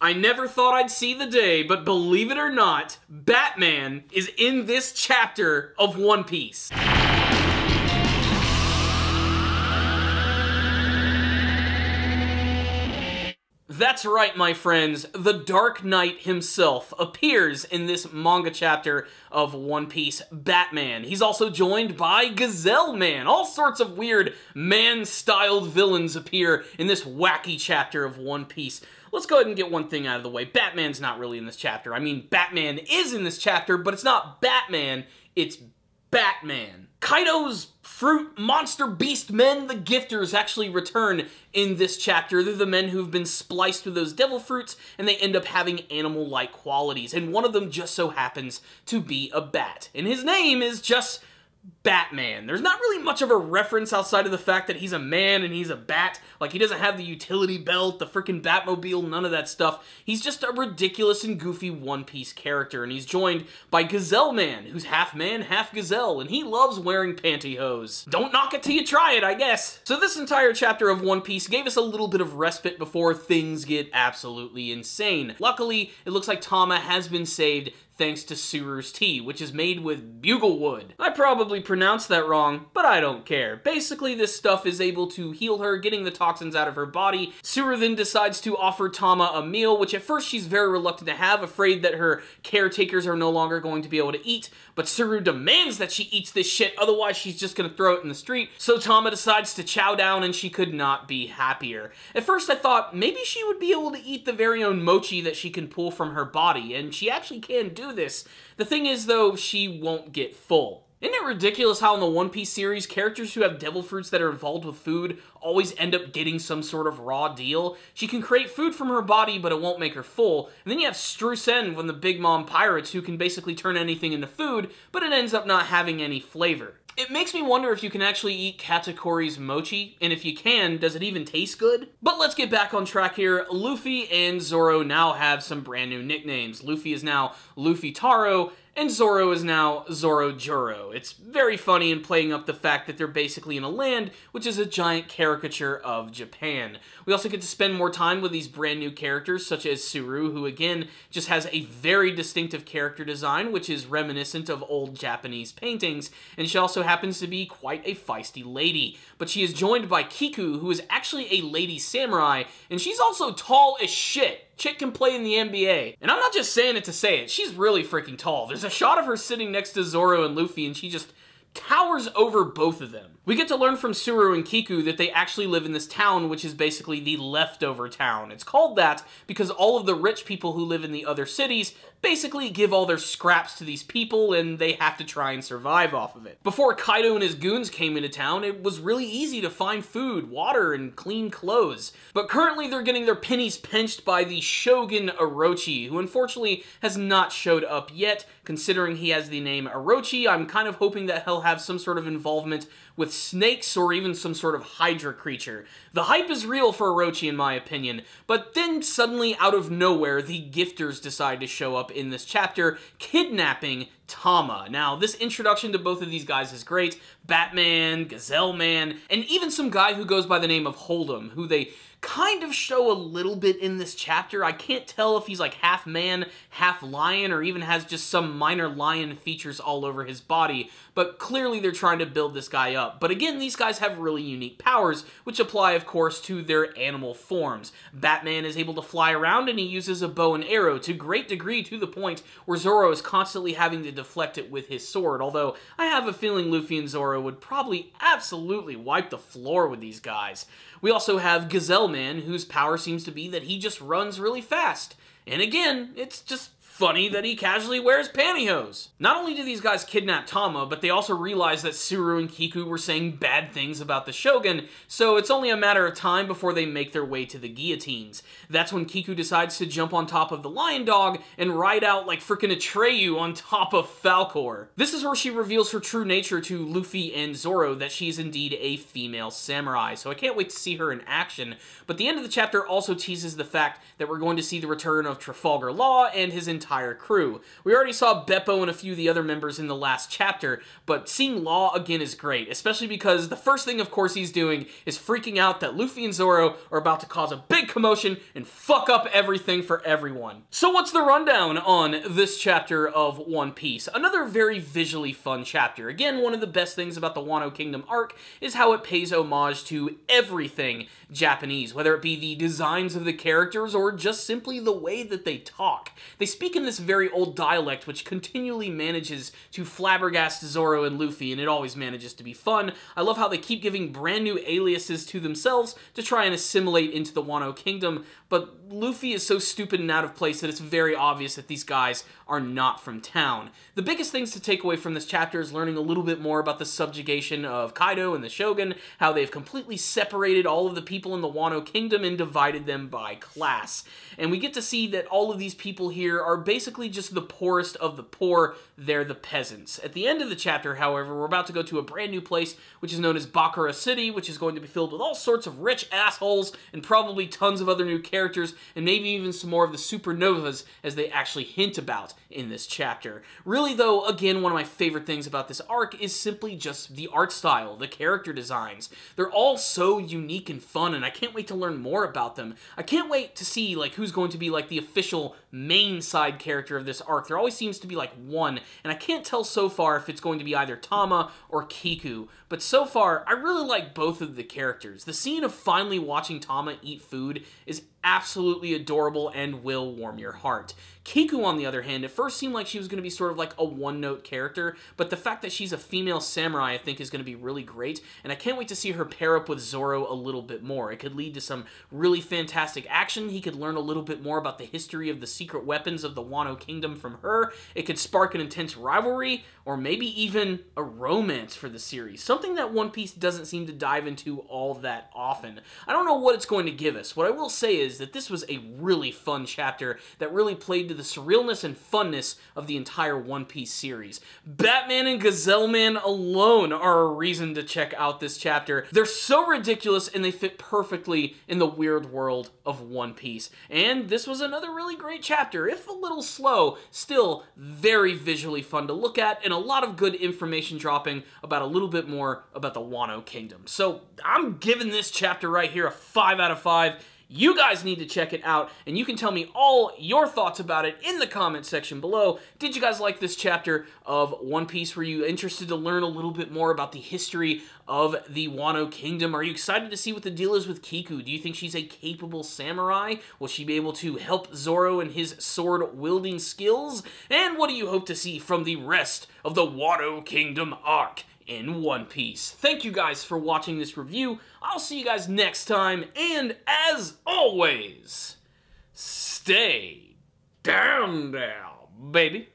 I never thought I'd see the day, but believe it or not, Batman is in this chapter of One Piece. That's right, my friends. The Dark Knight himself appears in this manga chapter of One Piece, Batman. He's also joined by Gazelle Man. All sorts of weird man-styled villains appear in this wacky chapter of One Piece. Let's go ahead and get one thing out of the way. Batman's not really in this chapter. I mean, Batman is in this chapter, but it's not Batman, it's Batman. Kaido's fruit monster beast men, the Gifters, actually return in this chapter. They're the men who've been spliced with those devil fruits, and they end up having animal-like qualities, and one of them just so happens to be a bat. And his name is just Batman. There's not really much of a reference outside of the fact that he's a man and he's a bat. Like, he doesn't have the utility belt, the freaking Batmobile, none of that stuff. He's just a ridiculous and goofy One Piece character, and he's joined by Gazelle Man, who's half man, half gazelle, and he loves wearing pantyhose. Don't knock it till you try it, I guess. So this entire chapter of One Piece gave us a little bit of respite before things get absolutely insane. Luckily, it looks like Tama has been saved thanks to Suru's tea, which is made with bugle wood. I probably pronounced that wrong, but I don't care. Basically, this stuff is able to heal her, getting the toxins out of her body. Suru then decides to offer Tama a meal, which at first she's very reluctant to have, afraid that her caretakers are no longer going to be able to eat, but Suru demands that she eats this shit, otherwise she's just gonna throw it in the street, so Tama decides to chow down, and she could not be happier. At first I thought maybe she would be able to eat the very own mochi that she can pull from her body, and she actually can do this. The thing is, though, she won't get full. Isn't it ridiculous how in the One Piece series, characters who have devil fruits that are involved with food always end up getting some sort of raw deal? She can create food from her body, but it won't make her full. And then you have Strusen from the Big Mom Pirates, who can basically turn anything into food, but it ends up not having any flavor. It makes me wonder if you can actually eat Katakuri's mochi, and if you can, does it even taste good? But let's get back on track here. Luffy and Zoro now have some brand new nicknames. Luffy is now Luffy Taro, and Zoro is now Zoro Juro. It's very funny in playing up the fact that they're basically in a land which is a giant caricature of Japan. We also get to spend more time with these brand new characters, such as Suru, who again just has a very distinctive character design, which is reminiscent of old Japanese paintings, and she also happens to be quite a feisty lady. But she is joined by Kiku, who is actually a lady samurai, and she's also tall as shit. Chick can play in the NBA. And I'm not just saying it to say it, she's really freaking tall. There's a shot of her sitting next to Zoro and Luffy, and she just towers over both of them. We get to learn from Suru and Kiku that they actually live in this town, which is basically the leftover town. It's called that because all of the rich people who live in the other cities basically give all their scraps to these people, and they have to try and survive off of it. Before Kaido and his goons came into town, it was really easy to find food, water, and clean clothes. But currently they're getting their pennies pinched by the Shogun Orochi, who unfortunately has not showed up yet. Considering he has the name Orochi, I'm kind of hoping that he'll have some sort of involvement with snakes or even some sort of Hydra creature. The hype is real for Orochi in my opinion, but then suddenly out of nowhere, the Gifters decide to show up in this chapter, kidnapping Tama. Now, this introduction to both of these guys is great. Batman, Gazelle Man, and even some guy who goes by the name of Hold'em, who they kind of show a little bit in this chapter. I can't tell if he's like half man, half lion, or even has just some minor lion features all over his body, but clearly they're trying to build this guy up. But again, these guys have really unique powers, which apply, of course, to their animal forms. Batman is able to fly around, and he uses a bow and arrow to great degree, to the point where Zoro is constantly having to deflect it with his sword, although I have a feeling Luffy and Zoro would probably absolutely wipe the floor with these guys. We also have Gazelle Man, whose power seems to be that he just runs really fast. And again, it's just funny that he casually wears pantyhose. Not only do these guys kidnap Tama, but they also realize that Suru and Kiku were saying bad things about the Shogun, so it's only a matter of time before they make their way to the guillotines. That's when Kiku decides to jump on top of the lion dog and ride out like frickin' Atreyu on top of Falcor. This is where she reveals her true nature to Luffy and Zoro, that she's indeed a female samurai, so I can't wait to see her in action. But the end of the chapter also teases the fact that we're going to see the return of Trafalgar Law and his entire crew. We already saw Beppo and a few of the other members in the last chapter, but seeing Law again is great, especially because the first thing, of course, he's doing is freaking out that Luffy and Zoro are about to cause a big commotion and fuck up everything for everyone. So what's the rundown on this chapter of One Piece? Another very visually fun chapter. Again, one of the best things about the Wano Kingdom arc is how it pays homage to everything Japanese, whether it be the designs of the characters or just simply the way that they talk. They speak in this very old dialect which continually manages to flabbergast Zoro and Luffy, and it always manages to be fun. I love how they keep giving brand new aliases to themselves to try and assimilate into the Wano Kingdom, but Luffy is so stupid and out of place that it's very obvious that these guys are not from town. The biggest things to take away from this chapter is learning a little bit more about the subjugation of Kaido and the Shogun, how they've completely separated all of the people in the Wano Kingdom and divided them by class. And we get to see that all of these people here are basically just the poorest of the poor. They're the peasants. At the end of the chapter, however, we're about to go to a brand new place, which is known as Bakura City, which is going to be filled with all sorts of rich assholes and probably tons of other new characters, and maybe even some more of the supernovas, as they actually hint about in this chapter. Really, though, again, one of my favorite things about this arc is simply just the art style, the character designs. They're all so unique and fun, and I can't wait to learn more about them. I can't wait to see, like, who's going to be, like, the official main side character of this arc. There always seems to be, like, one, and I can't tell so far if it's going to be either Tama or Kiku, but so far, I really like both of the characters. The scene of finally watching Tama eat food is absolutely adorable and will warm your heart. Kiku, on the other hand, at first seemed like she was going to be sort of like a one-note character, but the fact that she's a female samurai I think is going to be really great, and I can't wait to see her pair up with Zoro a little bit more. It could lead to some really fantastic action. He could learn a little bit more about the history of the secret weapons of the Wano Kingdom from her. It could spark an intense rivalry, or maybe even a romance for the series, something that One Piece doesn't seem to dive into all that often. I don't know what it's going to give us. What I will say is that this was a really fun chapter that really played to the surrealness and funness of the entire One Piece series. Batman and Gazelle Man alone are a reason to check out this chapter. They're so ridiculous and they fit perfectly in the weird world of One Piece. And this was another really great chapter, if a little slow, still very visually fun to look at, and a lot of good information dropping about a little bit more about the Wano Kingdom. So I'm giving this chapter right here a 5 out of 5. You guys need to check it out, and you can tell me all your thoughts about it in the comment section below. Did you guys like this chapter of One Piece? Were you interested to learn a little bit more about the history of the Wano Kingdom? Are you excited to see what the deal is with Kiku? Do you think she's a capable samurai? Will she be able to help Zoro in his sword-wielding skills? And what do you hope to see from the rest of the Wano Kingdom arc in One Piece? Thank you guys for watching this review. I'll see you guys next time, and as always, stay down, baby.